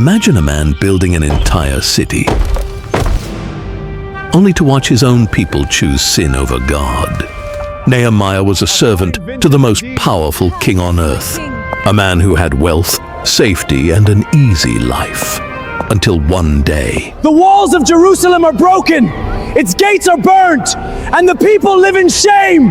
Imagine a man building an entire city, only to watch his own people choose sin over God. Nehemiah was a servant to the most powerful king on earth, a man who had wealth, safety, and an easy life. Until one day, the walls of Jerusalem are broken, its gates are burnt, and the people live in shame.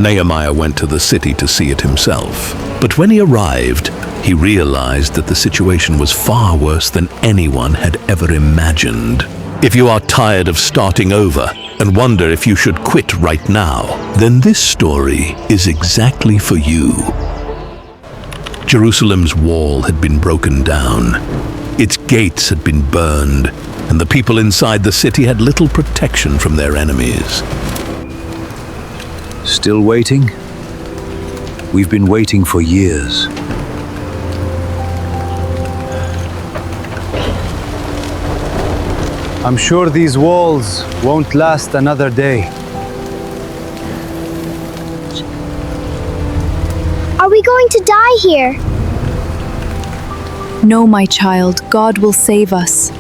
Nehemiah went to the city to see it himself. But when he arrived, he realized that the situation was far worse than anyone had ever imagined. If you are tired of starting over and wonder if you should quit right now, then this story is exactly for you. Jerusalem's wall had been broken down. Its gates had been burned, and the people inside the city had little protection from their enemies. Still waiting? We've been waiting for years. I'm sure these walls won't last another day. Are we going to die here? No, my child, God will save us.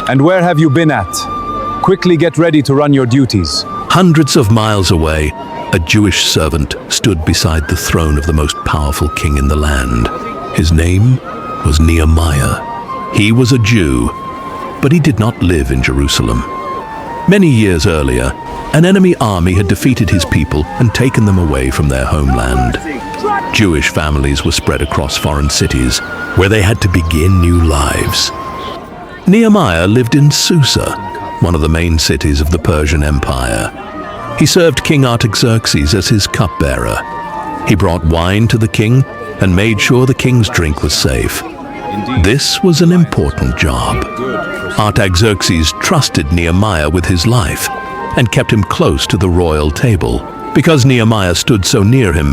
And where have you been at? Quickly get ready to run your duties. Hundreds of miles away, a Jewish servant stood beside the throne of the most powerful king in the land. His name was Nehemiah. He was a Jew, but he did not live in Jerusalem. Many years earlier, an enemy army had defeated his people and taken them away from their homeland. Jewish families were spread across foreign cities, where they had to begin new lives. Nehemiah lived in Susa, one of the main cities of the Persian Empire. He served King Artaxerxes as his cupbearer. He brought wine to the king and made sure the king's drink was safe. This was an important job. Artaxerxes trusted Nehemiah with his life and kept him close to the royal table. Because Nehemiah stood so near him,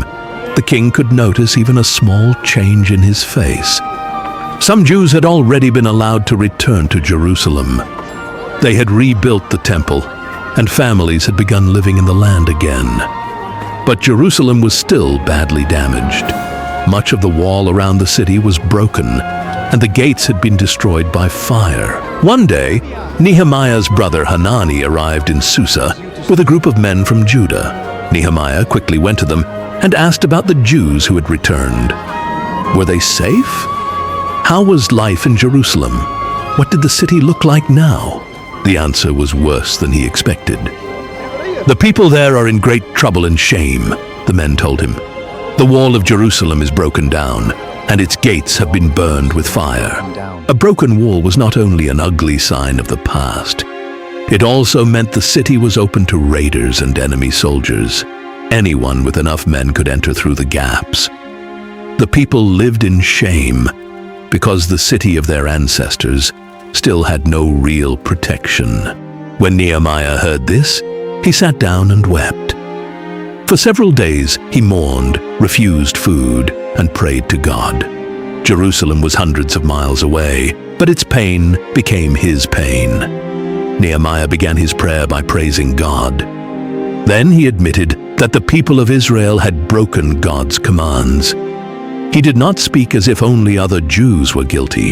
the king could notice even a small change in his face. Some Jews had already been allowed to return to Jerusalem. They had rebuilt the temple, and families had begun living in the land again. But Jerusalem was still badly damaged. Much of the wall around the city was broken, and the gates had been destroyed by fire. One day, Nehemiah's brother Hanani arrived in Susa with a group of men from Judah. Nehemiah quickly went to them and asked about the Jews who had returned. Were they safe? How was life in Jerusalem? What did the city look like now? The answer was worse than he expected. The people there are in great trouble and shame, the men told him. The wall of Jerusalem is broken down, and its gates have been burned with fire. A broken wall was not only an ugly sign of the past, it also meant the city was open to raiders and enemy soldiers. Anyone with enough men could enter through the gaps. The people lived in shame because the city of their ancestors still had no real protection. When Nehemiah heard this, he sat down and wept. For several days, he mourned, refused food, and prayed to God. Jerusalem was hundreds of miles away, but its pain became his pain. Nehemiah began his prayer by praising God. Then he admitted that the people of Israel had broken God's commands. He did not speak as if only other Jews were guilty.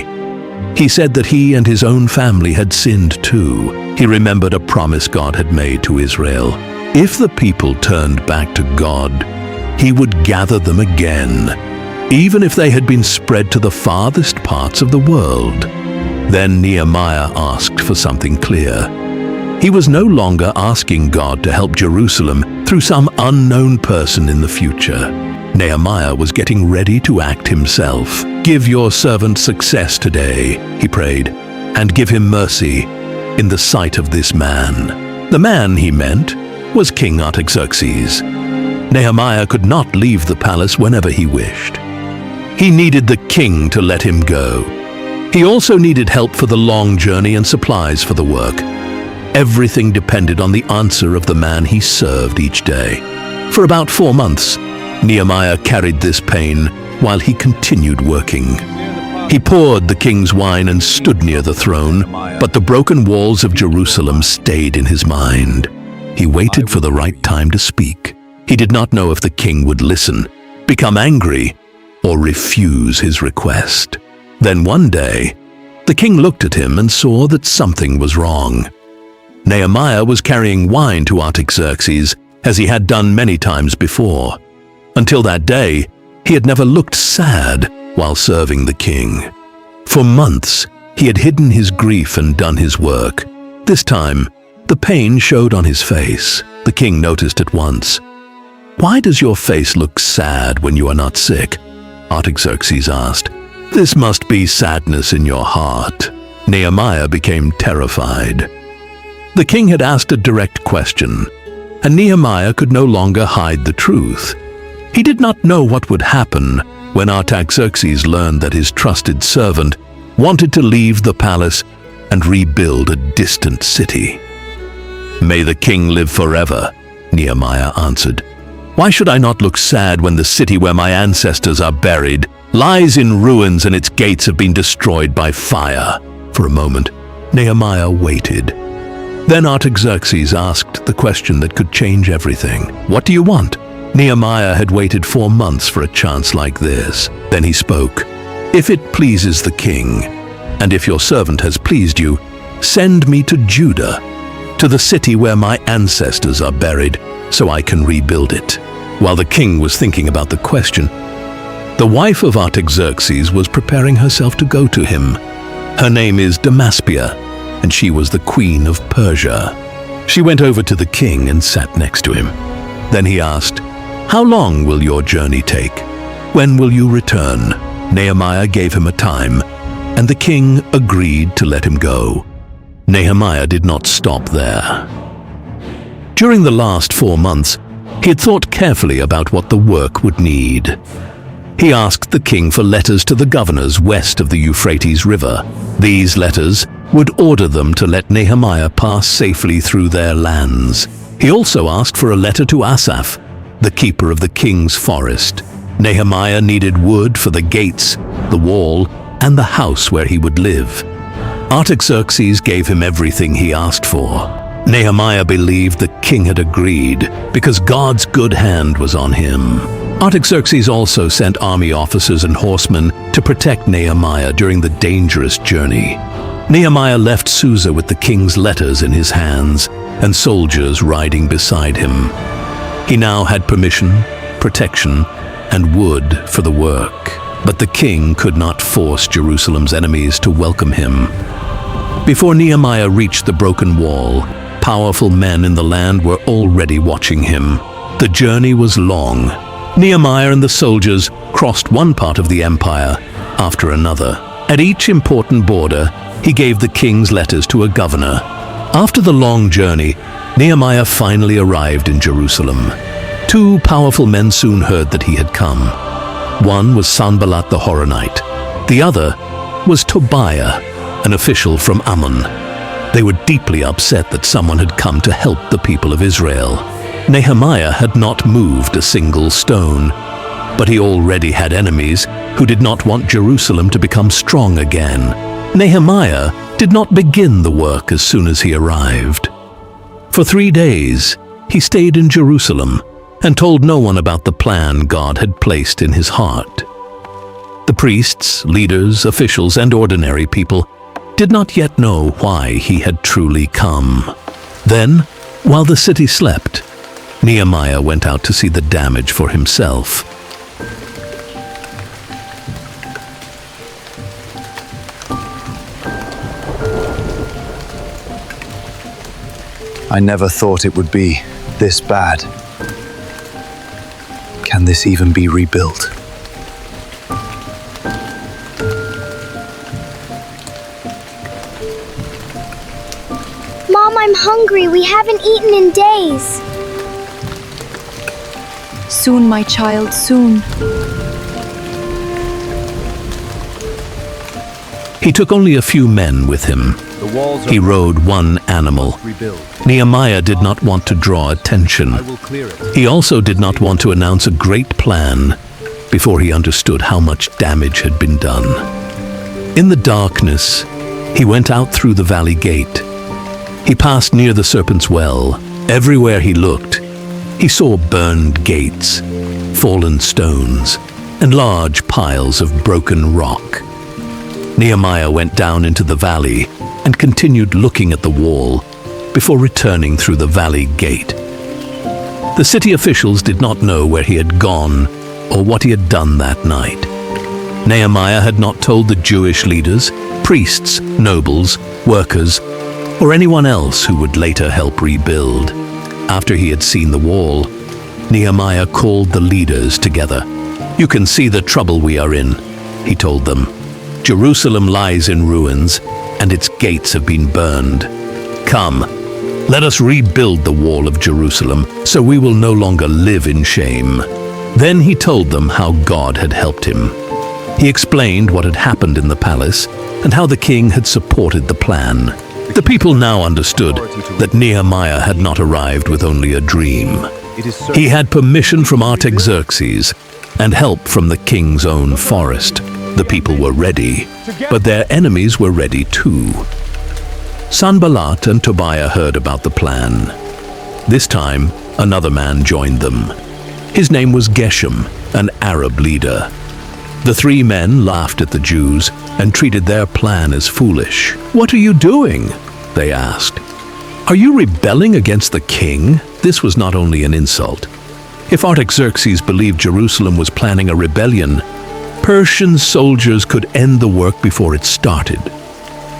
He said that he and his own family had sinned too. He remembered a promise God had made to Israel. If the people turned back to God, he would gather them again, even if they had been spread to the farthest parts of the world. Then Nehemiah asked for something clear. He was no longer asking God to help Jerusalem through some unknown person in the future. Nehemiah was getting ready to act himself. "Give your servant success today," he prayed, "and give him mercy in the sight of this man." The man, he meant, was King Artaxerxes. Nehemiah could not leave the palace whenever he wished. He needed the king to let him go. He also needed help for the long journey and supplies for the work. Everything depended on the answer of the man he served each day. For about 4 months, Nehemiah carried this pain while he continued working. He poured the king's wine and stood near the throne, but the broken walls of Jerusalem stayed in his mind. He waited for the right time to speak. He did not know if the king would listen, become angry, or refuse his request. Then one day, the king looked at him and saw that something was wrong. Nehemiah was carrying wine to Artaxerxes, as he had done many times before. Until that day, he had never looked sad while serving the king. For months, he had hidden his grief and done his work. This time, the pain showed on his face. The king noticed at once. "Why does your face look sad when you are not sick?" Artaxerxes asked. "This must be sadness in your heart." Nehemiah became terrified. The king had asked a direct question, and Nehemiah could no longer hide the truth. He did not know what would happen when Artaxerxes learned that his trusted servant wanted to leave the palace and rebuild a distant city. "May the king live forever," Nehemiah answered. "Why should I not look sad when the city where my ancestors are buried lies in ruins and its gates have been destroyed by fire?" For a moment, Nehemiah waited. Then Artaxerxes asked the question that could change everything. "What do you want?" Nehemiah had waited 4 months for a chance like this. Then he spoke. "If it pleases the king, and if your servant has pleased you, send me to Judah, to the city where my ancestors are buried, so I can rebuild it." While the king was thinking about the question, the wife of Artaxerxes was preparing herself to go to him. Her name is Damaspia, and she was the queen of Persia. She went over to the king and sat next to him. Then he asked, "How long will your journey take? When will you return?" Nehemiah gave him a time, and the king agreed to let him go. Nehemiah did not stop there. During the last 4 months, he had thought carefully about what the work would need. He asked the king for letters to the governors west of the Euphrates River. These letters would order them to let Nehemiah pass safely through their lands. He also asked for a letter to Asaph, the keeper of the king's forest. Nehemiah needed wood for the gates, the wall, and the house where he would live. Artaxerxes gave him everything he asked for. Nehemiah believed the king had agreed because God's good hand was on him. Artaxerxes also sent army officers and horsemen to protect Nehemiah during the dangerous journey. Nehemiah left Susa with the king's letters in his hands and soldiers riding beside him. He now had permission, protection, and wood for the work. But the king could not force Jerusalem's enemies to welcome him. Before Nehemiah reached the broken wall, powerful men in the land were already watching him. The journey was long. Nehemiah and the soldiers crossed one part of the empire after another. At each important border, he gave the king's letters to a governor. After the long journey, Nehemiah finally arrived in Jerusalem. 2 powerful men soon heard that he had come. One was Sanballat the Horonite. The other was Tobiah, an official from Ammon. They were deeply upset that someone had come to help the people of Israel. Nehemiah had not moved a single stone, but he already had enemies who did not want Jerusalem to become strong again. Nehemiah did not begin the work as soon as he arrived. For 3 days, he stayed in Jerusalem and told no one about the plan God had placed in his heart. The priests, leaders, officials, and ordinary people did not yet know why he had truly come. Then, while the city slept, Nehemiah went out to see the damage for himself. I never thought it would be this bad. Can this even be rebuilt? Mom, I'm hungry. We haven't eaten in days. Soon, my child, soon. He took only a few men with him. He rode one animal. Nehemiah did not want to draw attention. He also did not want to announce a great plan before he understood how much damage had been done. In the darkness, he went out through the valley gate. He passed near the serpent's well. Everywhere he looked, he saw burned gates, fallen stones, and large piles of broken rock. Nehemiah went down into the valley and continued looking at the wall before returning through the valley gate. The city officials did not know where he had gone or what he had done that night. Nehemiah had not told the Jewish leaders, priests, nobles, workers, or anyone else who would later help rebuild. After he had seen the wall, Nehemiah called the leaders together. "You can see the trouble we are in," he told them. "Jerusalem lies in ruins, and its gates have been burned. Come, let us rebuild the wall of Jerusalem, so we will no longer live in shame." Then he told them how God had helped him. He explained what had happened in the palace and how the king had supported the plan. The people now understood that Nehemiah had not arrived with only a dream. He had permission from Artaxerxes and help from the king's own forest. The people were ready, but their enemies were ready too. Sanballat and Tobiah heard about the plan. This time, another man joined them. His name was Geshem, an Arab leader. The three men laughed at the Jews and treated their plan as foolish. "What are you doing?" they asked. "Are you rebelling against the king?" This was not only an insult. If Artaxerxes believed Jerusalem was planning a rebellion, Persian soldiers could end the work before it started.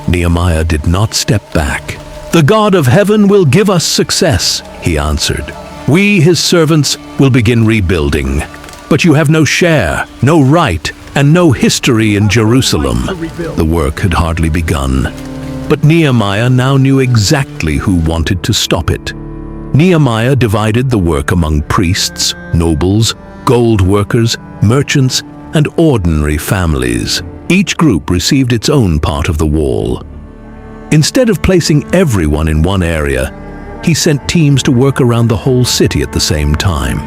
Nehemiah did not step back. "The God of heaven will give us success," he answered. "We, his servants, will begin rebuilding. But you have no share, no right, and no history in Jerusalem." The work had hardly begun, but Nehemiah now knew exactly who wanted to stop it. Nehemiah divided the work among priests, nobles, gold workers, merchants, and ordinary families. Each group received its own part of the wall. Instead of placing everyone in one area, he sent teams to work around the whole city at the same time.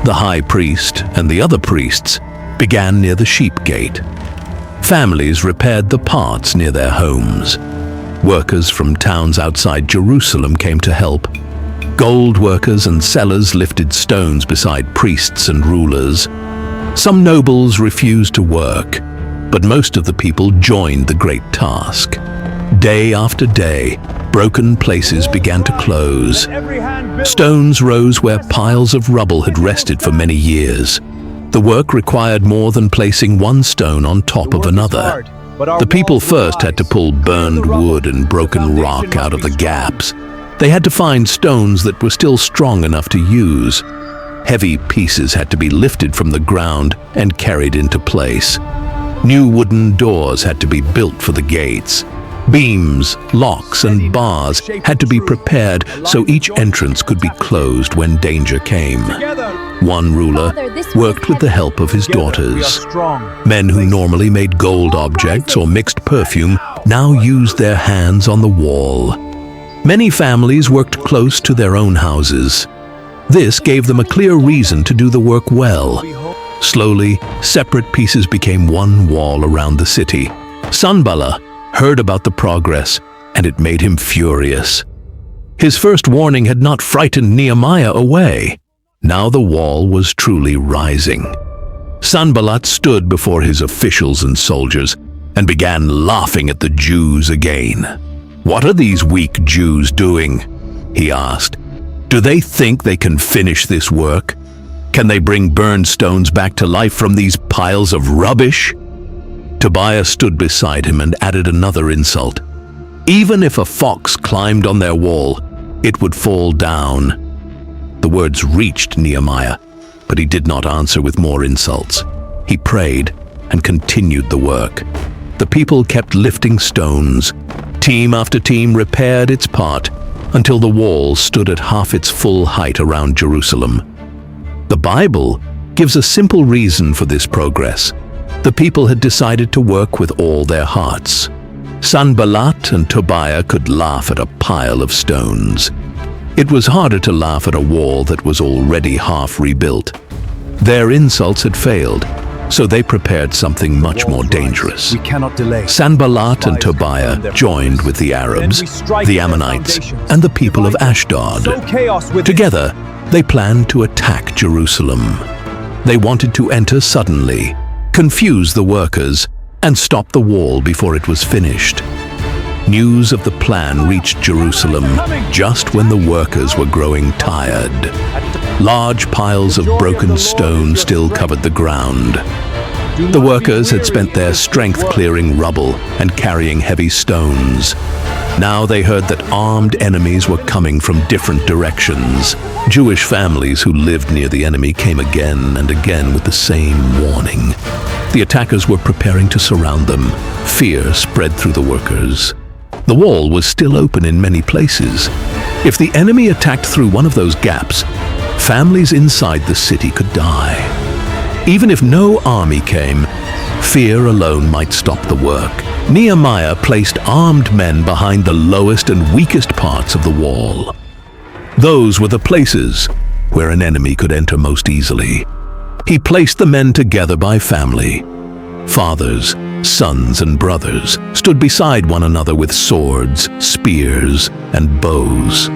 The high priest and the other priests began near the sheep gate. Families repaired the parts near their homes. Workers from towns outside Jerusalem came to help. Gold workers and sellers lifted stones beside priests and rulers. Some nobles refused to work, but most of the people joined the great task. Day after day, broken places began to close. Stones rose where piles of rubble had rested for many years. The work required more than placing one stone on top of another. The people first had to pull burned wood and broken rock out of the gaps. They had to find stones that were still strong enough to use. Heavy pieces had to be lifted from the ground and carried into place. New wooden doors had to be built for the gates. Beams, locks, and bars had to be prepared so each entrance could be closed when danger came. One ruler worked with the help of his daughters. Men who normally made gold objects or mixed perfume now used their hands on the wall. Many families worked close to their own houses. This gave them a clear reason to do the work well. Slowly, separate pieces became one wall around the city. Sanballat heard about the progress, and it made him furious. His first warning had not frightened Nehemiah away. Now the wall was truly rising. Sanballat stood before his officials and soldiers and began laughing at the Jews again. "What are these weak Jews doing?" he asked. "Do they think they can finish this work? Can they bring burned stones back to life from these piles of rubbish?" Tobiah stood beside him and added another insult. "Even if a fox climbed on their wall, it would fall down." The words reached Nehemiah, but he did not answer with more insults. He prayed and continued the work. The people kept lifting stones. Team after team repaired its part until the wall stood at half its full height around Jerusalem. The Bible gives a simple reason for this progress. The people had decided to work with all their hearts. Sanballat and Tobiah could laugh at a pile of stones. It was harder to laugh at a wall that was already half rebuilt. Their insults had failed, So they prepared something much more dangerous. We cannot delay. Sanballat and Tobiah joined with the Arabs, the Ammonites, and the people of Ashdod. Together, they planned to attack Jerusalem. They wanted to enter suddenly, confuse the workers, and stop the wall before it was finished. News of the plan reached Jerusalem just when the workers were growing tired. Large piles of broken stone still covered the ground. The workers had spent their strength clearing rubble and carrying heavy stones. Now they heard that armed enemies were coming from different directions. Jewish families who lived near the enemy came again and again with the same warning. The attackers were preparing to surround them. Fear spread through the workers. The wall was still open in many places. If the enemy attacked through one of those gaps, families inside the city could die. Even if no army came, fear alone might stop the work. Nehemiah placed armed men behind the lowest and weakest parts of the wall. Those were the places where an enemy could enter most easily. He placed the men together by family. Fathers, sons, and brothers stood beside one another with swords, spears, and bows.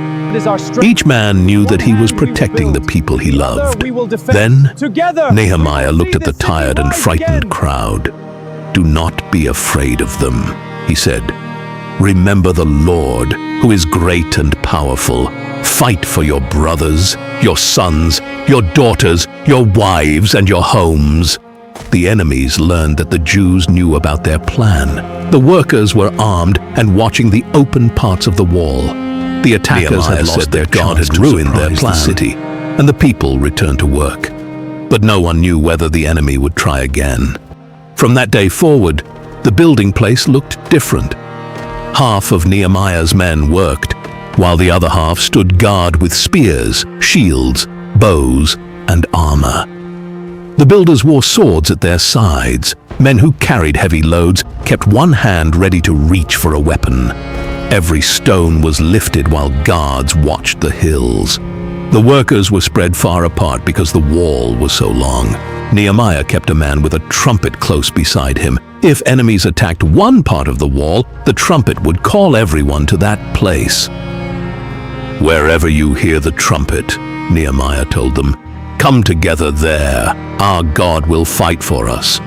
Each man knew that he was protecting the people he loved. Then Nehemiah looked at the tired and frightened crowd. "Do not be afraid of them," he said. "Remember the Lord, who is great and powerful. Fight for your brothers, your sons, your daughters, your wives, and your homes." The enemies learned that the Jews knew about their plan. The workers were armed and watching the open parts of the wall. The attackers had said their God had ruined their plan, and the people returned to work. But no one knew whether the enemy would try again. From that day forward, the building place looked different. Half of Nehemiah's men worked, while the other half stood guard with spears, shields, bows, and armor. The builders wore swords at their sides. Men who carried heavy loads kept one hand ready to reach for a weapon. Every stone was lifted while guards watched the hills. The workers were spread far apart because the wall was so long. Nehemiah kept a man with a trumpet close beside him. If enemies attacked one part of the wall, the trumpet would call everyone to that place. "Wherever you hear the trumpet," Nehemiah told them, "come together there. Our God will fight for us."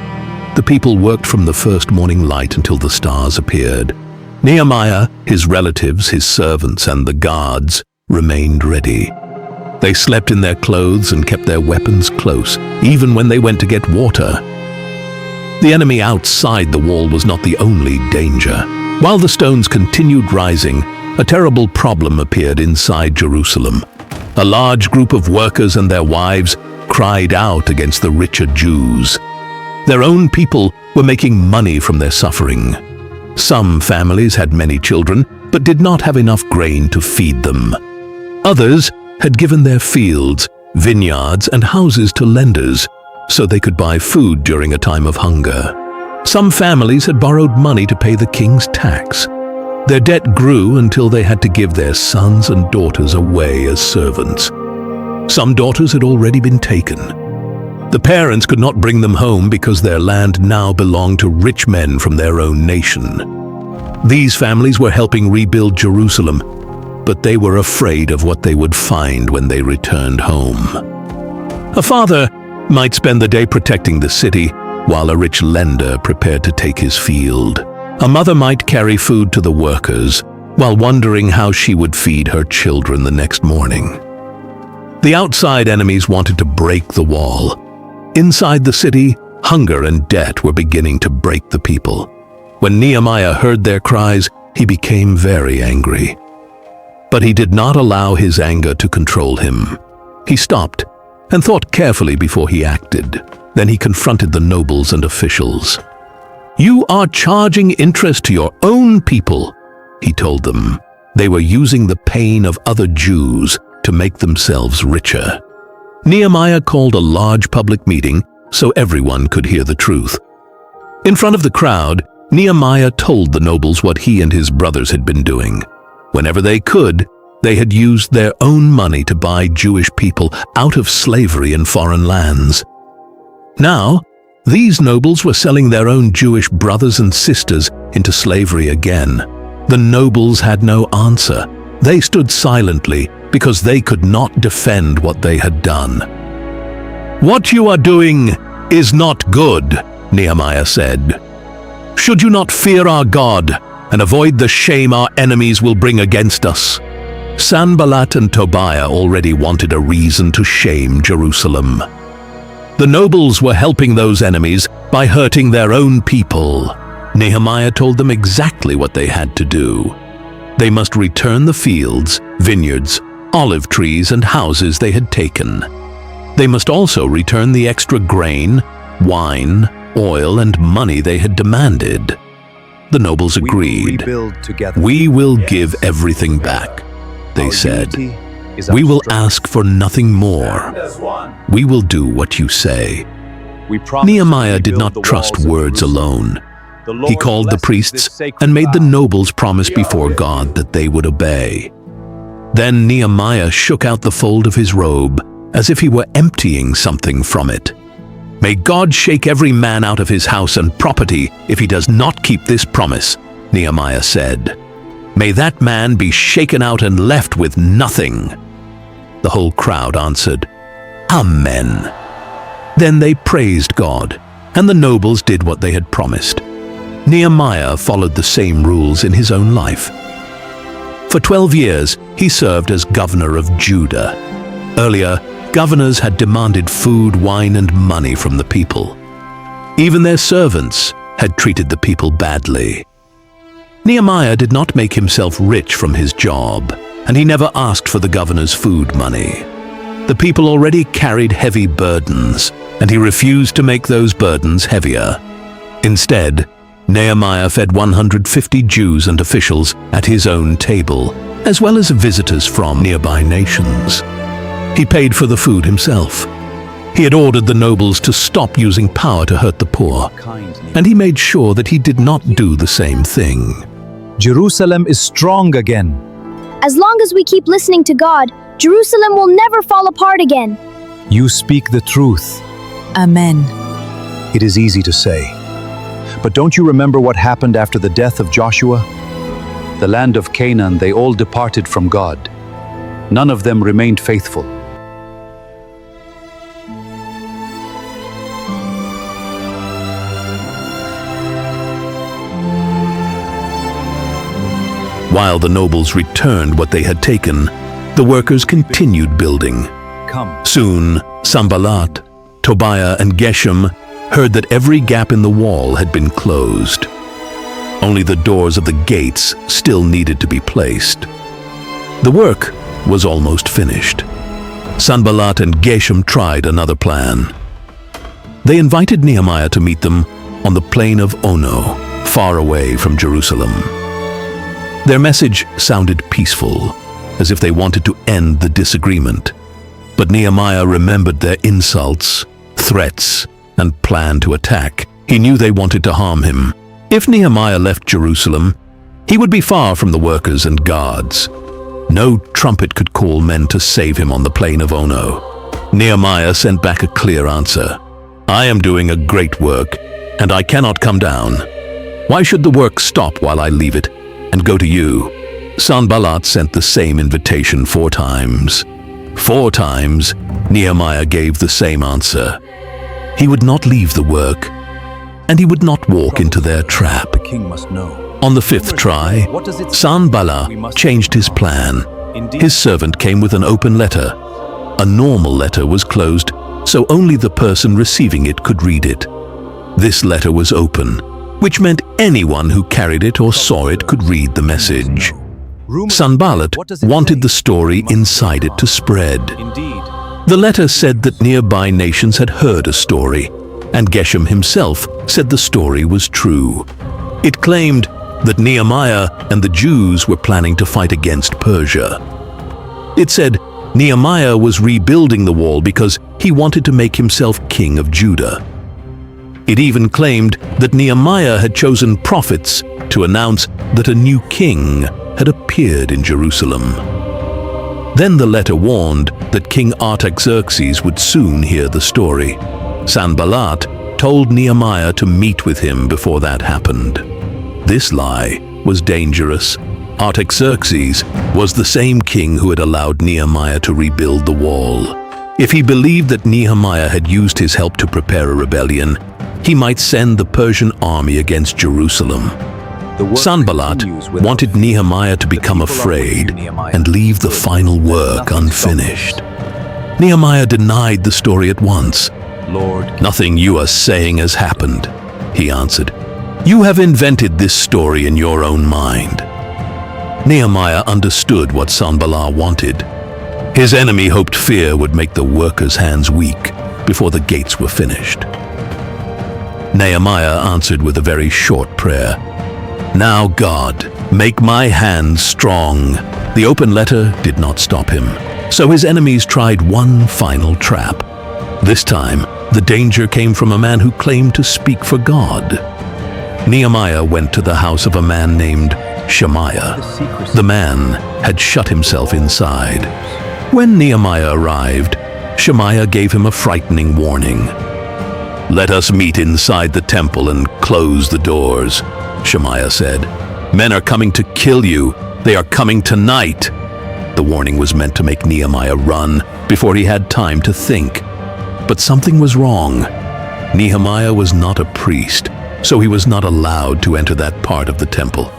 The people worked from the first morning light until the stars appeared. Nehemiah, his relatives, his servants, and the guards remained ready. They slept in their clothes and kept their weapons close, even when they went to get water. The enemy outside the wall was not the only danger. While the stones continued rising, a terrible problem appeared inside Jerusalem. A large group of workers and their wives cried out against the richer Jews. Their own people were making money from their suffering. Some families had many children, but did not have enough grain to feed them. Others had given their fields, vineyards, and houses to lenders so they could buy food during a time of hunger. Some families had borrowed money to pay the king's tax. Their debt grew until they had to give their sons and daughters away as servants. Some daughters had already been taken. The parents could not bring them home because their land now belonged to rich men from their own nation. These families were helping rebuild Jerusalem, but they were afraid of what they would find when they returned home. A father might spend the day protecting the city, while a rich lender prepared to take his field. A mother might carry food to the workers, while wondering how she would feed her children the next morning. The outside enemies wanted to break the wall. Inside the city, hunger and debt were beginning to break the people. When Nehemiah heard their cries, he became very angry. But he did not allow his anger to control him. He stopped and thought carefully before he acted. Then he confronted the nobles and officials. "You are charging interest to your own people," he told them. They were using the pain of other Jews to make themselves richer. Nehemiah called a large public meeting so everyone could hear the truth. In front of the crowd, Nehemiah told the nobles what he and his brothers had been doing. Whenever they could, they had used their own money to buy Jewish people out of slavery in foreign lands. Now, These nobles were selling their own Jewish brothers and sisters into slavery again. The nobles had no answer. They stood silently because they could not defend what they had done. "What you are doing is not good," Nehemiah said. "Should you not fear our God and avoid the shame our enemies will bring against us?" Sanballat and Tobiah already wanted a reason to shame Jerusalem. The nobles were helping those enemies by hurting their own people. Nehemiah told them exactly what they had to do. They must return the fields, vineyards, olive trees, and houses they had taken. They must also return the extra grain, wine, oil, and money they had demanded. The nobles agreed. "We will give everything back," they said. "We will ask for nothing more. We will do what you say." Nehemiah did not trust words alone. He called the priests and made the nobles promise before God that they would obey. Then Nehemiah shook out the fold of his robe as if he were emptying something from it. "May God shake every man out of his house and property if he does not keep this promise," Nehemiah said. "May that man be shaken out and left with nothing." The whole crowd answered, "Amen." Then they praised God, and the nobles did what they had promised. Nehemiah followed the same rules in his own life. For 12 years, he served as governor of Judah. Earlier, governors had demanded food, wine, and money from the people. Even their servants had treated the people badly. Nehemiah did not make himself rich from his job, and he never asked for the governor's food money. The people already carried heavy burdens, and he refused to make those burdens heavier. Instead, Nehemiah fed 150 Jews and officials at his own table, as well as visitors from nearby nations. He paid for the food himself. He had ordered the nobles to stop using power to hurt the poor, and he made sure that he did not do the same thing. Jerusalem is strong again. As long as we keep listening to God, Jerusalem will never fall apart again. You speak the truth. Amen. It is easy to say. But don't you remember what happened after the death of Joshua? The land of Canaan, they all departed from God. None of them remained faithful. While the nobles returned what they had taken, the workers continued building. Come. Soon, Sanballat, Tobiah, and Geshem heard that every gap in the wall had been closed. Only the doors of the gates still needed to be placed. The work was almost finished. Sanballat and Geshem tried another plan. They invited Nehemiah to meet them on the plain of Ono, far away from Jerusalem. Their message sounded peaceful, as if they wanted to end the disagreement. But Nehemiah remembered their insults, threats, and plan to attack. He knew they wanted to harm him. If Nehemiah left Jerusalem, he would be far from the workers and guards. No trumpet could call men to save him on the plain of Ono. Nehemiah sent back a clear answer. "I am doing a great work, and I cannot come down. Why should the work stop while I leave it and go to you?" Sanballat sent the same invitation 4 times. 4 times, Nehemiah gave the same answer. He would not leave the work, and he would not walk into their trap. The king must know. On the 5th try, Sanballat changed his plan. His servant came with an open letter. A normal letter was closed, so only the person receiving it could read it. This letter was open, which meant anyone who carried it or saw it could read the message. Sanballat wanted the story inside it to spread. The letter said that nearby nations had heard a story, and Geshem himself said the story was true. It claimed that Nehemiah and the Jews were planning to fight against Persia. It said Nehemiah was rebuilding the wall because he wanted to make himself king of Judah. It even claimed that Nehemiah had chosen prophets to announce that a new king had appeared in Jerusalem. Then the letter warned that King Artaxerxes would soon hear the story. Sanballat told Nehemiah to meet with him before that happened. This lie was dangerous. Artaxerxes was the same king who had allowed Nehemiah to rebuild the wall. If he believed that Nehemiah had used his help to prepare a rebellion, he might send the Persian army against Jerusalem. Sanballat wanted Nehemiah to become afraid and leave the final work unfinished. Nehemiah denied the story at once. "Nothing you are saying has happened," he answered. "You have invented this story in your own mind." Nehemiah understood what Sanballat wanted. His enemy hoped fear would make the workers' hands weak before the gates were finished. Nehemiah answered with a very short prayer. "Now, God, make my hands strong." The open letter did not stop him, so his enemies tried one final trap. This time, the danger came from a man who claimed to speak for God. Nehemiah went to the house of a man named Shemaiah. The man had shut himself inside. When Nehemiah arrived, Shemaiah gave him a frightening warning. "Let us meet inside the temple and close the doors," Shemaiah said. "Men are coming to kill you. They are coming tonight." The warning was meant to make Nehemiah run before he had time to think. But something was wrong. Nehemiah was not a priest, so he was not allowed to enter that part of the temple.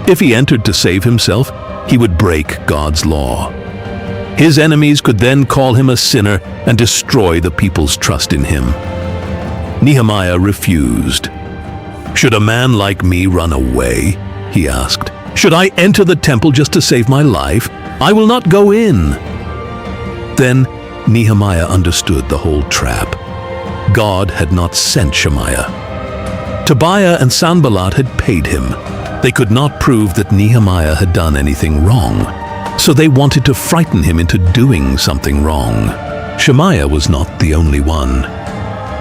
If he entered to save himself, he would break God's law. His enemies could then call him a sinner and destroy the people's trust in him. Nehemiah refused. "Should a man like me run away?" he asked. "Should I enter the temple just to save my life? I will not go in." Then Nehemiah understood the whole trap. God had not sent Shemaiah. Tobiah and Sanballat had paid him. They could not prove that Nehemiah had done anything wrong, so they wanted to frighten him into doing something wrong. Shemaiah was not the only one.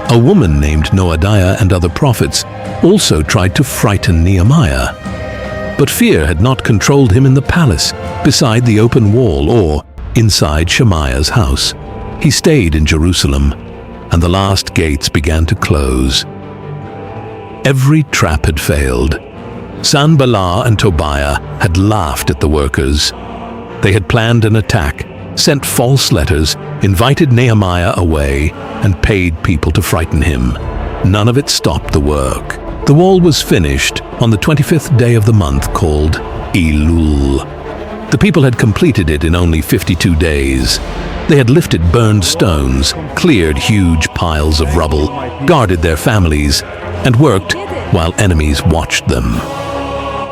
A woman named Noadiah and other prophets also tried to frighten Nehemiah. But fear had not controlled him in the palace, beside the open wall, or inside Shemaiah's house. He stayed in Jerusalem, and the last gates began to close. Every trap had failed. Sanballat and Tobiah had laughed at the workers. They had planned an attack, sent false letters, invited Nehemiah away, and paid people to frighten him. None of it stopped the work. The wall was finished on the 25th day of the month called Elul. The people had completed it in only 52 days. They had lifted burned stones, cleared huge piles of rubble, guarded their families, and worked while enemies watched them.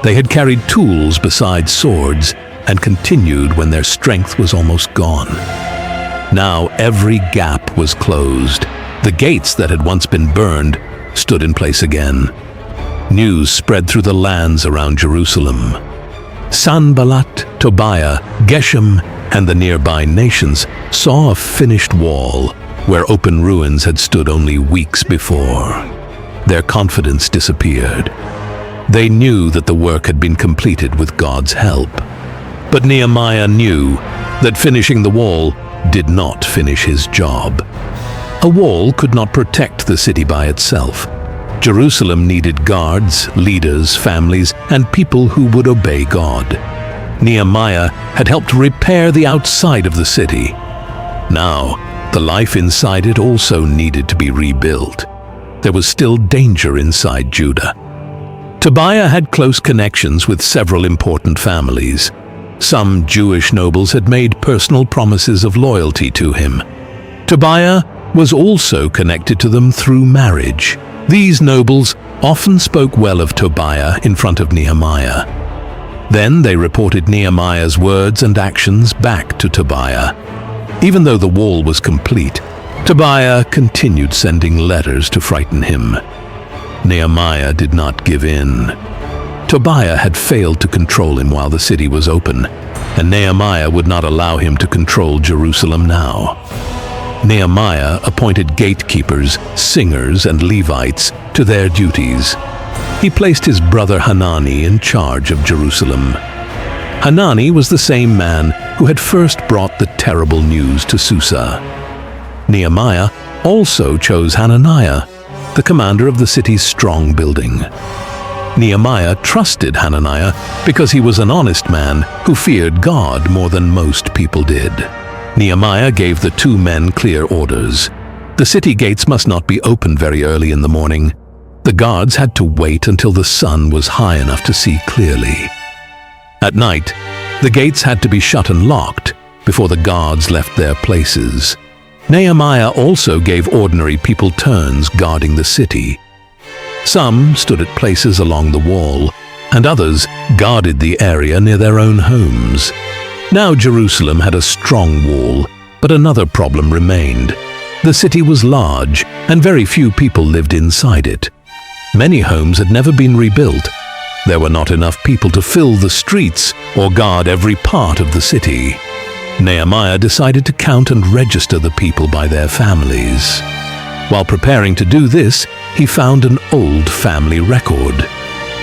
They had carried tools besides swords and continued when their strength was almost gone. Now every gap was closed. The gates that had once been burned stood in place again. News spread through the lands around Jerusalem. Sanballat, Tobiah, Geshem, and the nearby nations saw a finished wall where open ruins had stood only weeks before. Their confidence disappeared. They knew that the work had been completed with God's help. But Nehemiah knew that finishing the wall did not finish his job. A wall could not protect the city by itself. Jerusalem needed guards, leaders, families, and people who would obey God. Nehemiah had helped repair the outside of the city. Now, the life inside it also needed to be rebuilt. There was still danger inside Judah. Tobiah had close connections with several important families. Some Jewish nobles had made personal promises of loyalty to him. Tobiah was also connected to them through marriage. These nobles often spoke well of Tobiah in front of Nehemiah. Then they reported Nehemiah's words and actions back to Tobiah. Even though the wall was complete, Tobiah continued sending letters to frighten him. Nehemiah did not give in. Tobiah had failed to control him while the city was open, and Nehemiah would not allow him to control Jerusalem now. Nehemiah appointed gatekeepers, singers, and Levites to their duties. He placed his brother Hanani in charge of Jerusalem. Hanani was the same man who had first brought the terrible news to Susa. Nehemiah also chose Hananiah. the commander of the city's strong building. Nehemiah trusted Hananiah because he was an honest man who feared God more than most people did. Nehemiah gave the two men clear orders. The city gates must not be opened very early in the morning. The guards had to wait until the sun was high enough to see clearly. At night, the gates had to be shut and locked before the guards left their places. Nehemiah also gave ordinary people turns guarding the city. Some stood at places along the wall, and others guarded the area near their own homes. Now Jerusalem had a strong wall, but another problem remained. The city was large, and very few people lived inside it. Many homes had never been rebuilt. There were not enough people to fill the streets or guard every part of the city. Nehemiah decided to count and register the people by their families. While preparing to do this, he found an old family record.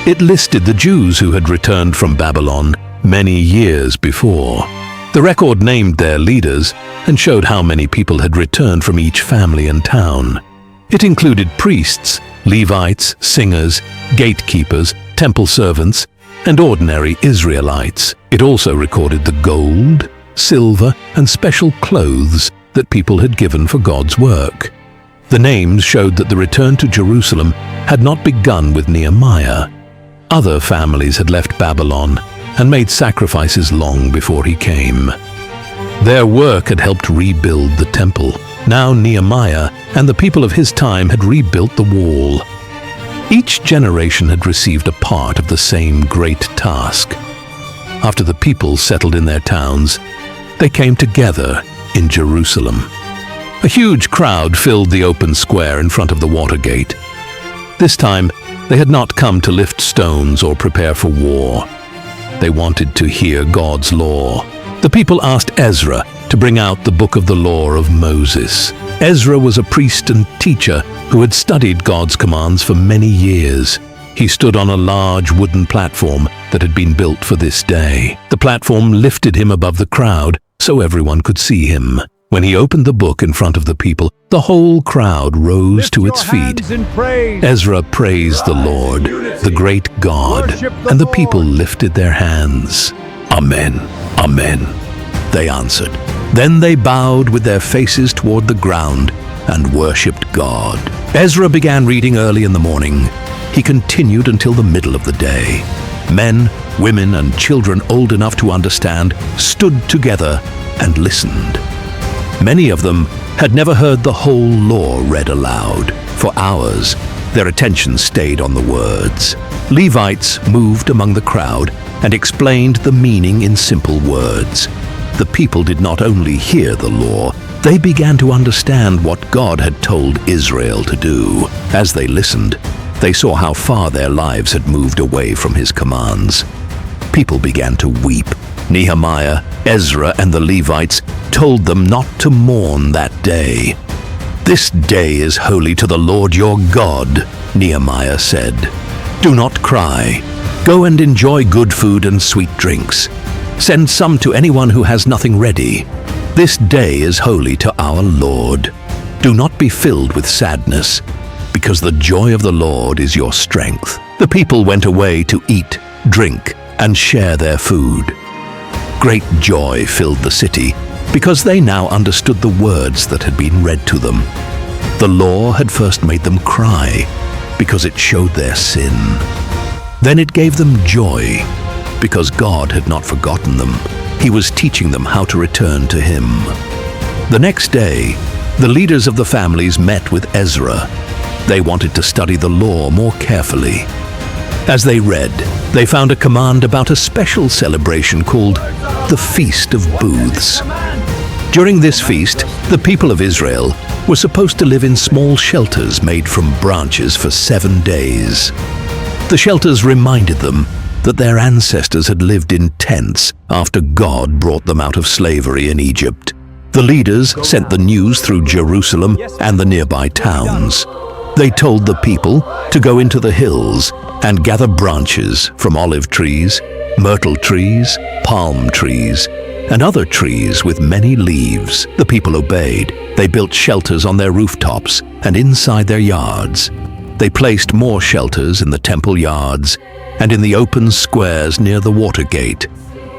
It listed the Jews who had returned from Babylon many years before. The record named their leaders and showed how many people had returned from each family and town. It included priests, Levites, singers, gatekeepers, temple servants, and ordinary Israelites. It also recorded the gold, silver, and special clothes that people had given for God's work. The names showed that the return to Jerusalem had not begun with Nehemiah. Other families had left Babylon and made sacrifices long before he came. Their work had helped rebuild the temple. Now Nehemiah and the people of his time had rebuilt the wall. Each generation had received a part of the same great task. After the people settled in their towns, they came together in Jerusalem. A huge crowd filled the open square in front of the water gate. This time, they had not come to lift stones or prepare for war. They wanted to hear God's law. The people asked Ezra to bring out the book of the law of Moses. Ezra was a priest and teacher who had studied God's commands for many years. He stood on a large wooden platform that had been built for this day. The platform lifted him above the crowd so everyone could see him. When he opened the book in front of the people, the whole crowd rose to its feet. Ezra praised the Lord, the great God, and the people lifted their hands. Amen, amen, they answered. Then they bowed with their faces toward the ground and worshipped God. Ezra began reading early in the morning. He continued until the middle of the day. Men, women, and children old enough to understand stood together and listened. Many of them had never heard the whole law read aloud. For hours, their attention stayed on the words. Levites moved among the crowd and explained the meaning in simple words. The people did not only hear the law, they began to understand what God had told Israel to do. As they listened, they saw how far their lives had moved away from his commands. People began to weep. Nehemiah, Ezra, and the Levites told them not to mourn that day. "This day is holy to the Lord your God," Nehemiah said. "Do not cry. Go and enjoy good food and sweet drinks. Send some to anyone who has nothing ready. This day is holy to our Lord. Do not be filled with sadness, because the joy of the Lord is your strength." The people went away to eat, drink, and share their food. Great joy filled the city, because they now understood the words that had been read to them. The law had first made them cry, because it showed their sin. Then it gave them joy, because God had not forgotten them. He was teaching them how to return to Him. The next day, the leaders of the families met with Ezra. They wanted to study the law more carefully. As they read, they found a command about a special celebration called the Feast of Booths. During this feast, the people of Israel were supposed to live in small shelters made from branches for 7 days. The shelters reminded them that their ancestors had lived in tents after God brought them out of slavery in Egypt. The leaders sent the news through Jerusalem and the nearby towns. They told the people to go into the hills and gather branches from olive trees, myrtle trees, palm trees, and other trees with many leaves. The people obeyed. They built shelters on their rooftops and inside their yards. They placed more shelters in the temple yards and in the open squares near the water gate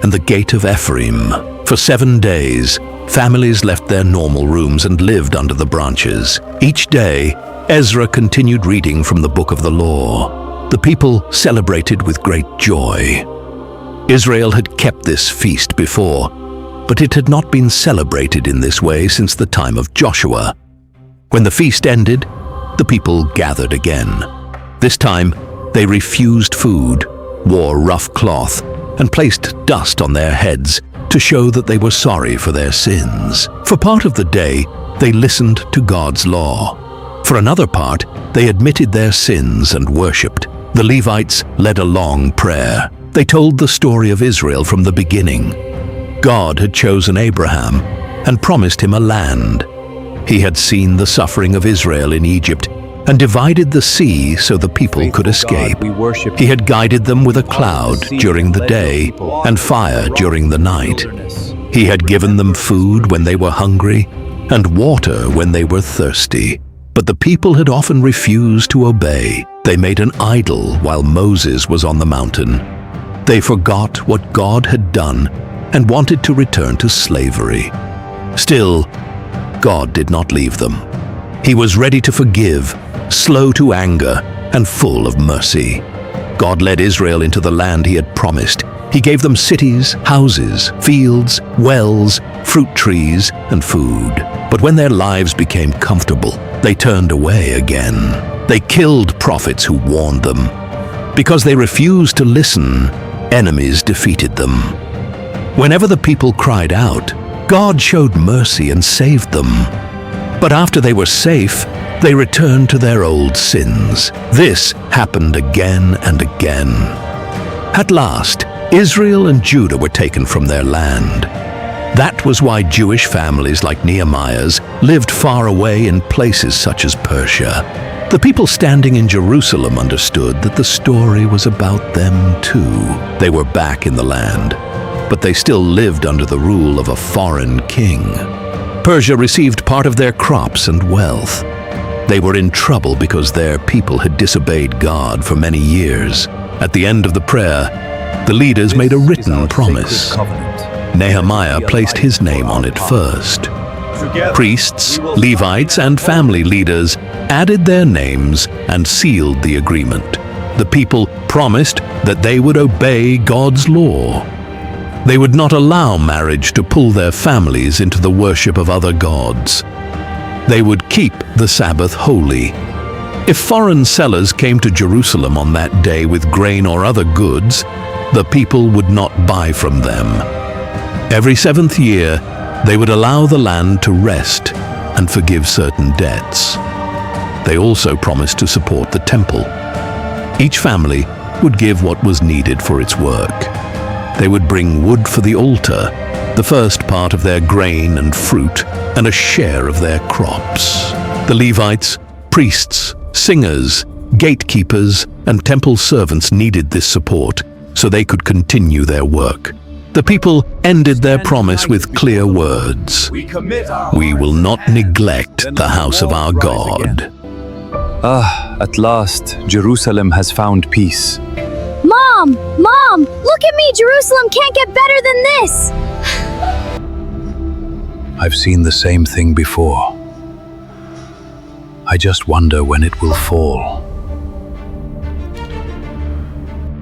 and the gate of Ephraim. For 7 days, families left their normal rooms and lived under the branches. Each day, Ezra continued reading from the Book of the Law. The people celebrated with great joy. Israel had kept this feast before, but it had not been celebrated in this way since the time of Joshua. When the feast ended, the people gathered again. This time, they refused food, wore rough cloth, and placed dust on their heads to show that they were sorry for their sins. For part of the day, they listened to God's law. For another part, they admitted their sins and worshipped. The Levites led a long prayer. They told the story of Israel from the beginning. God had chosen Abraham and promised him a land. He had seen the suffering of Israel in Egypt and divided the sea so the people could escape. He had guided them with a cloud during the day and fire during the night. He had given them food when they were hungry and water when they were thirsty. But the people had often refused to obey. They made an idol while Moses was on the mountain. They forgot what God had done and wanted to return to slavery. Still, God did not leave them. He was ready to forgive, slow to anger, and full of mercy. God led Israel into the land he had promised. He gave them cities, houses, fields, wells, fruit trees, and food. But when their lives became comfortable, they turned away again. They killed prophets who warned them. Because they refused to listen, enemies defeated them. Whenever the people cried out, God showed mercy and saved them. But after they were safe, they returned to their old sins. This happened again and again. At last, Israel and Judah were taken from their land. That was why Jewish families like Nehemiah's lived far away in places such as Persia. The people standing in Jerusalem understood that the story was about them too. They were back in the land, but they still lived under the rule of a foreign king. Persia received part of their crops and wealth. They were in trouble because their people had disobeyed God for many years. At the end of the prayer, the leaders made a written promise. Nehemiah placed his name on it first. Priests, Levites, and family leaders added their names and sealed the agreement. The people promised that they would obey God's law. They would not allow marriage to pull their families into the worship of other gods. They would keep the Sabbath holy. If foreign sellers came to Jerusalem on that day with grain or other goods, the people would not buy from them. Every 7th year, they would allow the land to rest and forgive certain debts. They also promised to support the temple. Each family would give what was needed for its work. They would bring wood for the altar, the first part of their grain and fruit, and a share of their crops. The Levites, priests, singers, gatekeepers, and temple servants needed this support so they could continue their work. The people ended their promise with clear words. We will not neglect the house of our God. At last, Jerusalem has found peace. Mom! Mom! Look at me! Jerusalem can't get better than this! I've seen the same thing before. I just wonder when it will fall.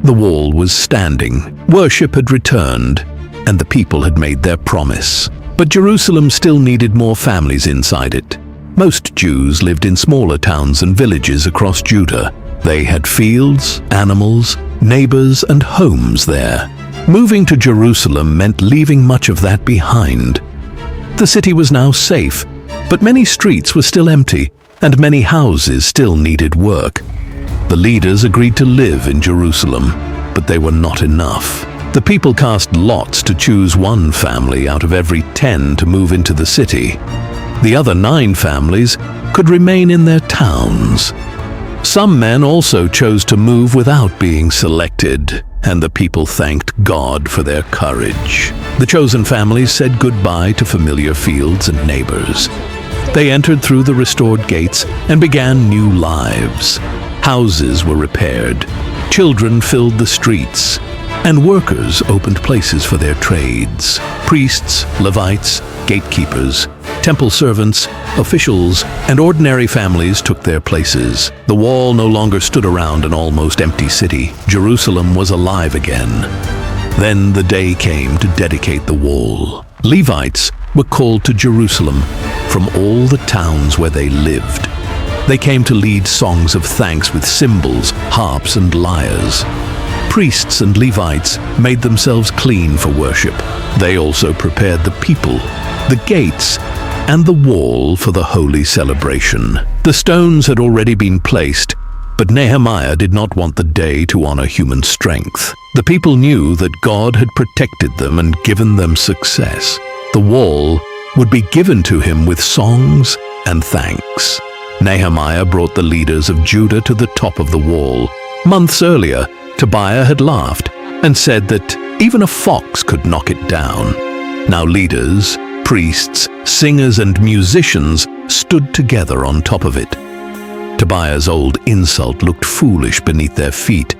The wall was standing, worship had returned, and the people had made their promise. But Jerusalem still needed more families inside it. Most Jews lived in smaller towns and villages across Judah. They had fields, animals, neighbors, and homes there. Moving to Jerusalem meant leaving much of that behind. The city was now safe, but many streets were still empty, and many houses still needed work. The leaders agreed to live in Jerusalem, but they were not enough. The people cast lots to choose one family out of every 10 to move into the city. The other 9 families could remain in their towns. Some men also chose to move without being selected. and the people thanked God for their courage. The chosen families said goodbye to familiar fields and neighbors. They entered through the restored gates and began new lives. Houses were repaired, children filled the streets, and workers opened places for their trades. Priests, Levites, gatekeepers, temple servants, officials, and ordinary families took their places. The wall no longer stood around an almost empty city. Jerusalem was alive again. Then the day came to dedicate the wall. Levites were called to Jerusalem from all the towns where they lived. They came to lead songs of thanks with cymbals, harps, and lyres. Priests and Levites made themselves clean for worship. They also prepared the people, the gates, and the wall for the holy celebration. The stones had already been placed, but Nehemiah did not want the day to honor human strength. The people knew that God had protected them and given them success. The wall would be given to him with songs and thanks. Nehemiah brought the leaders of Judah to the top of the wall. Months earlier, Tobiah had laughed and said that even a fox could knock it down. Now leaders, priests, singers, and musicians stood together on top of it. Tobiah's old insult looked foolish beneath their feet.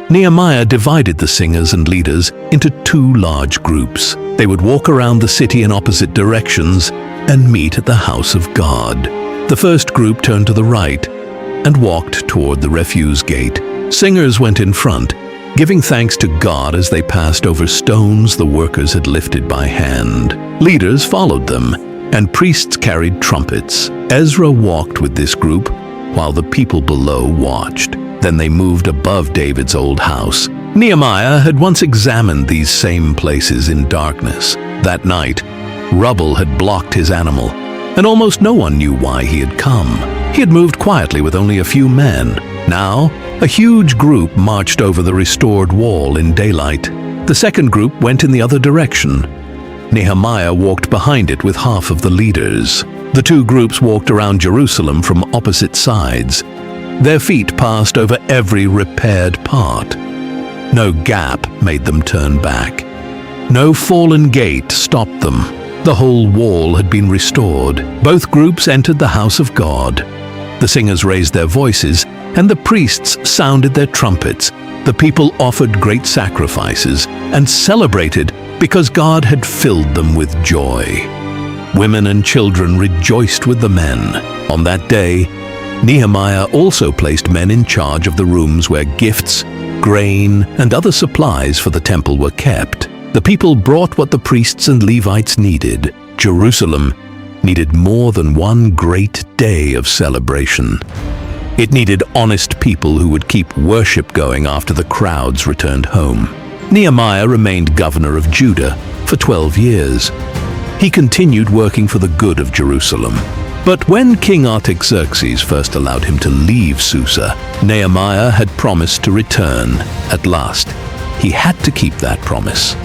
Nehemiah divided the singers and leaders into two large groups. They would walk around the city in opposite directions and meet at the house of God. The first group turned to the right and walked toward the refuse gate. Singers went in front, giving thanks to God as they passed over stones the workers had lifted by hand. Leaders followed them, and priests carried trumpets. Ezra walked with this group, while the people below watched. Then they moved above David's old house. Nehemiah had once examined these same places in darkness. That night, rubble had blocked his animal, and almost no one knew why he had come. He had moved quietly with only a few men. Now, a huge group marched over the restored wall in daylight. The second group went in the other direction. Nehemiah walked behind it with half of the leaders. The two groups walked around Jerusalem from opposite sides. Their feet passed over every repaired part. No gap made them turn back. No fallen gate stopped them. The whole wall had been restored. Both groups entered the house of God. The singers raised their voices, and the priests sounded their trumpets. The people offered great sacrifices and celebrated because God had filled them with joy. Women and children rejoiced with the men. On that day, Nehemiah also placed men in charge of the rooms where gifts, grain, and other supplies for the temple were kept. The people brought what the priests and Levites needed. Jerusalem needed more than one great day of celebration. It needed honest people who would keep worship going after the crowds returned home. Nehemiah remained governor of Judah for 12 years. He continued working for the good of Jerusalem. But when King Artaxerxes first allowed him to leave Susa, Nehemiah had promised to return. At last, he had to keep that promise.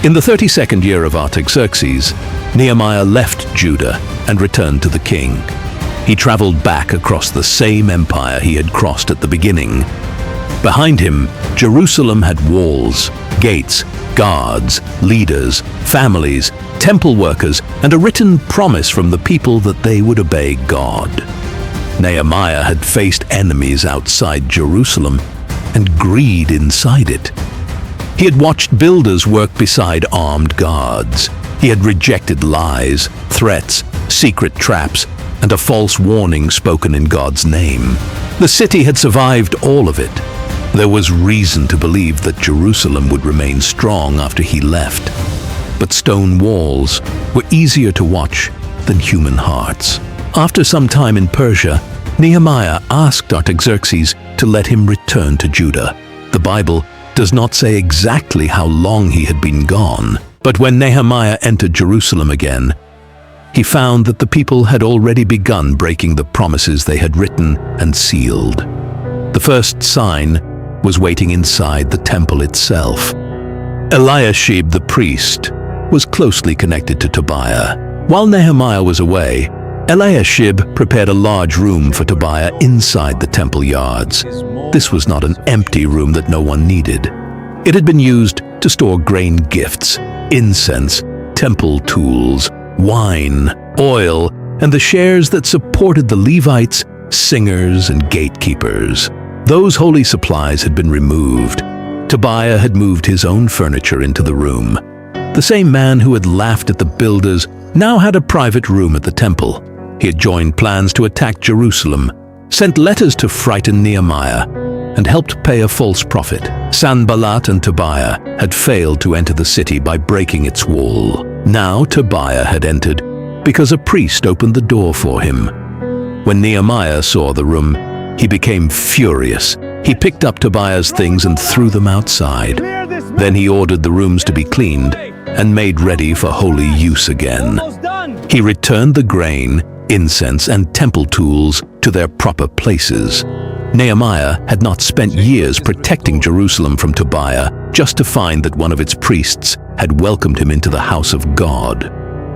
In the 32nd year of Artaxerxes, Nehemiah left Judah and returned to the king. He traveled back across the same empire he had crossed at the beginning. Behind him, Jerusalem had walls, gates, guards, leaders, families, temple workers, and a written promise from the people that they would obey God. Nehemiah had faced enemies outside Jerusalem and greed inside it. He had watched builders work beside armed guards. He had rejected lies, threats, secret traps, and a false warning spoken in God's name. The city had survived all of it. There was reason to believe that Jerusalem would remain strong after he left. But stone walls were easier to watch than human hearts. After some time in Persia, Nehemiah asked Artaxerxes to let him return to Judah. The Bible does not say exactly how long he had been gone, but when Nehemiah entered Jerusalem again, he found that the people had already begun breaking the promises they had written and sealed. The first sign was waiting inside the temple itself. Eliashib the priest was closely connected to Tobiah. While Nehemiah was away, Eliashib prepared a large room for Tobiah inside the temple yards. This was not an empty room that no one needed. It had been used to store grain gifts, incense, temple tools, wine, oil, and the shares that supported the Levites, singers, and gatekeepers. Those holy supplies had been removed. Tobiah had moved his own furniture into the room. The same man who had laughed at the builders now had a private room at the temple. He had joined plans to attack Jerusalem, sent letters to frighten Nehemiah, and helped pay a false prophet. Sanballat and Tobiah had failed to enter the city by breaking its wall. Now Tobiah had entered because a priest opened the door for him. When Nehemiah saw the room, he became furious. He picked up Tobiah's things and threw them outside. Then he ordered the rooms to be cleaned and made ready for holy use again. He returned the grain, incense, and temple tools to their proper places. Nehemiah had not spent years protecting Jerusalem from Tobiah just to find that one of its priests had welcomed him into the house of God.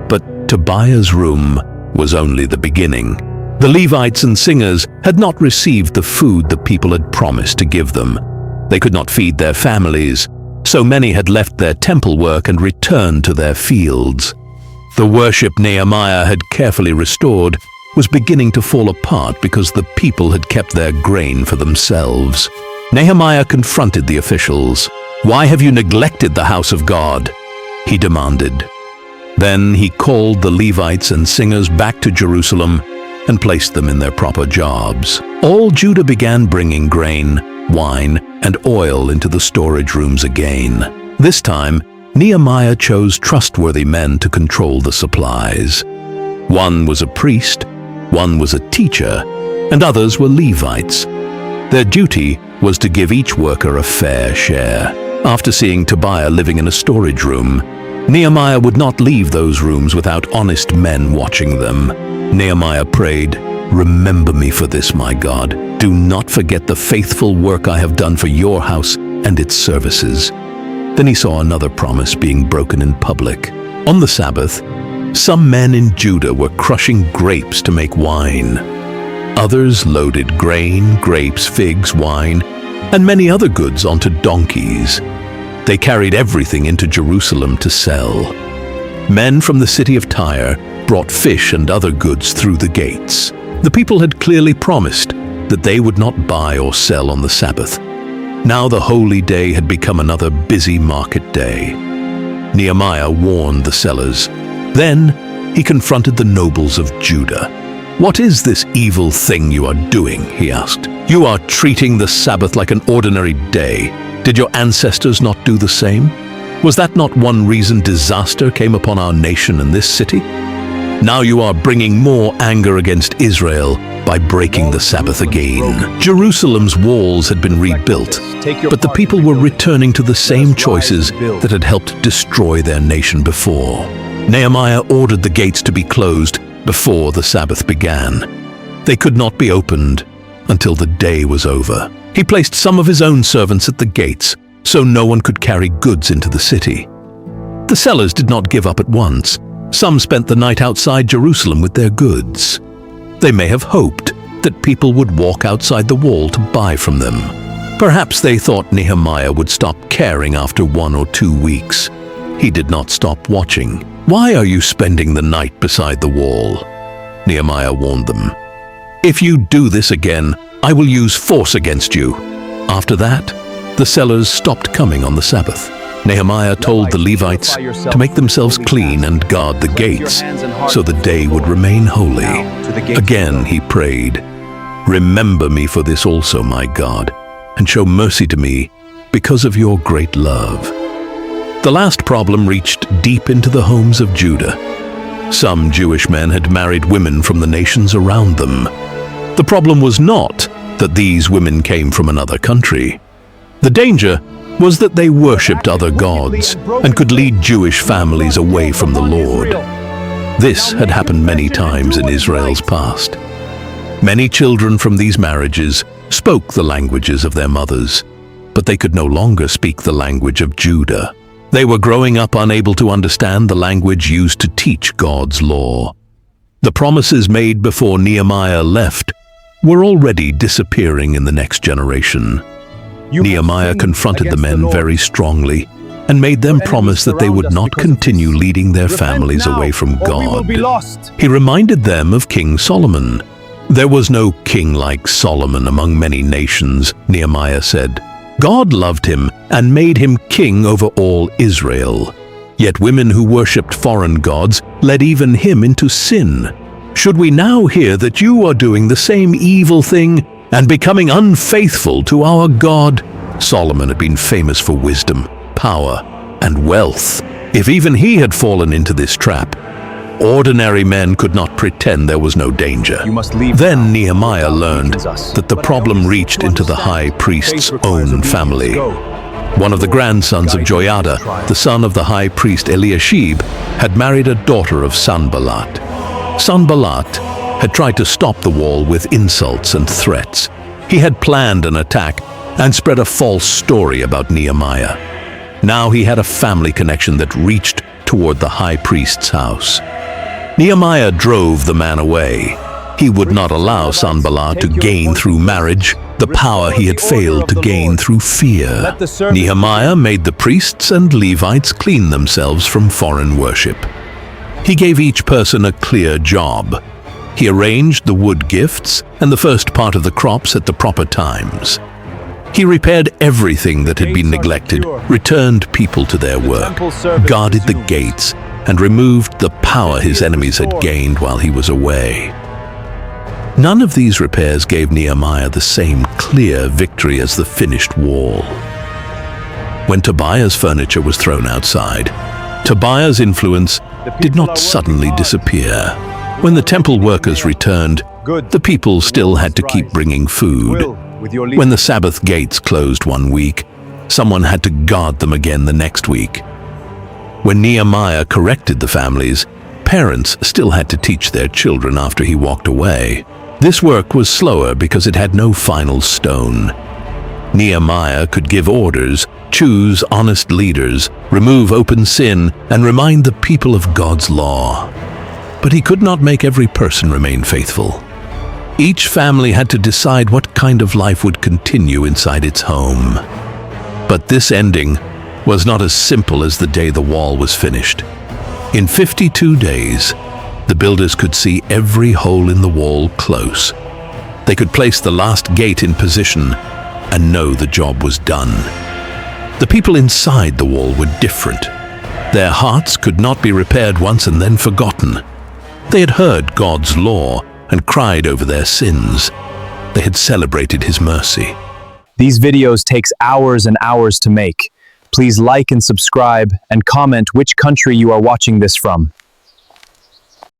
But Tobiah's room was only the beginning. The Levites and singers had not received the food the people had promised to give them. They could not feed their families, so many had left their temple work and returned to their fields. The worship Nehemiah had carefully restored was beginning to fall apart because the people had kept their grain for themselves. Nehemiah confronted the officials. "Why have you neglected the house of God?" he demanded. Then he called the Levites and singers back to Jerusalem and placed them in their proper jobs. All Judah began bringing grain, wine, and oil into the storage rooms again. This time, Nehemiah chose trustworthy men to control the supplies. One was a priest, one was a teacher, and others were Levites. Their duty was to give each worker a fair share. After seeing Tobiah living in a storage room, Nehemiah would not leave those rooms without honest men watching them. Nehemiah prayed, "Remember me for this, my God. Do not forget the faithful work I have done for your house and its services." Then he saw another promise being broken in public. On the Sabbath, some men in Judah were crushing grapes to make wine. Others loaded grain, grapes, figs, wine, and many other goods onto donkeys. They carried everything into Jerusalem to sell. Men from the city of Tyre brought fish and other goods through the gates. The people had clearly promised that they would not buy or sell on the Sabbath. Now the holy day had become another busy market day. Nehemiah warned the sellers. Then he confronted the nobles of Judah. "What is this evil thing you are doing?" he asked. "You are treating the Sabbath like an ordinary day. Did your ancestors not do the same? Was that not one reason disaster came upon our nation and this city? Now you are bringing more anger against Israel by breaking the Sabbath again." Jerusalem's walls had been rebuilt, but the people were returning to the same choices that had helped destroy their nation before. Nehemiah ordered the gates to be closed before the Sabbath began. They could not be opened until the day was over. He placed some of his own servants at the gates so no one could carry goods into the city. The sellers did not give up at once. Some spent the night outside Jerusalem with their goods. They may have hoped that people would walk outside the wall to buy from them. Perhaps they thought Nehemiah would stop caring after 1 or 2 weeks. He did not stop watching. "Why are you spending the night beside the wall?" Nehemiah warned them. "If you do this again, I will use force against you." After that, the sellers stopped coming on the Sabbath. Nehemiah told the Levites to make themselves clean and guard the gates so the day would remain holy. Again he prayed, "Remember me for this also, my God, and show mercy to me because of your great love." The last problem reached deep into the homes of Judah. Some Jewish men had married women from the nations around them. The problem was not that these women came from another country. The danger was that they worshipped other gods and could lead Jewish families away from the Lord. This had happened many times in Israel's past. Many children from these marriages spoke the languages of their mothers, but they could no longer speak the language of Judah. They were growing up unable to understand the language used to teach God's law. The promises made before Nehemiah left were already disappearing in the next generation. Nehemiah confronted the men very strongly and made them promise that they would not continue leading their families away from God. He reminded them of King Solomon. There was no king like Solomon among many nations, Nehemiah said. God loved him and made him king over all Israel. Yet women who worshipped foreign gods led even him into sin. Should we now hear that you are doing the same evil thing and becoming unfaithful to our God? Solomon had been famous for wisdom, power, and wealth. If even he had fallen into this trap, ordinary men could not pretend there was no danger. Then Nehemiah learned that the problem reached into the high priest's own family. One of the grandsons of Joiada, the son of the high priest Eliashib, had married a daughter of Sanballat. Sanballat had tried to stop the wall with insults and threats. He had planned an attack and spread a false story about Nehemiah. Now he had a family connection that reached toward the high priest's house. Nehemiah drove the man away. He would not allow Sanballat to gain through marriage the power he had failed to gain through fear. Nehemiah made the priests and Levites clean themselves from foreign worship. He gave each person a clear job. He arranged the wood gifts and the first part of the crops at the proper times. He repaired everything that had been neglected, returned people to their work, guarded the gates, and removed the power his enemies had gained while he was away. None of these repairs gave Nehemiah the same clear victory as the finished wall. When Tobiah's furniture was thrown outside, Tobiah's influence did not suddenly disappear. When the temple workers returned, the people still had to keep bringing food. When the Sabbath gates closed one week, someone had to guard them again the next week. When Nehemiah corrected the families, parents still had to teach their children after he walked away. This work was slower because it had no final stone. Nehemiah could give orders, choose honest leaders, remove open sin, and remind the people of God's law. But he could not make every person remain faithful. Each family had to decide what kind of life would continue inside its home. But this ending was not as simple as the day the wall was finished. In 52 days, the builders could see every hole in the wall close. They could place the last gate in position and know the job was done. The people inside the wall were different. Their hearts could not be repaired once and then forgotten. They had heard God's law and cried over their sins. They had celebrated his mercy. These videos takes hours and hours to make. Please like and subscribe and comment which country you are watching this from.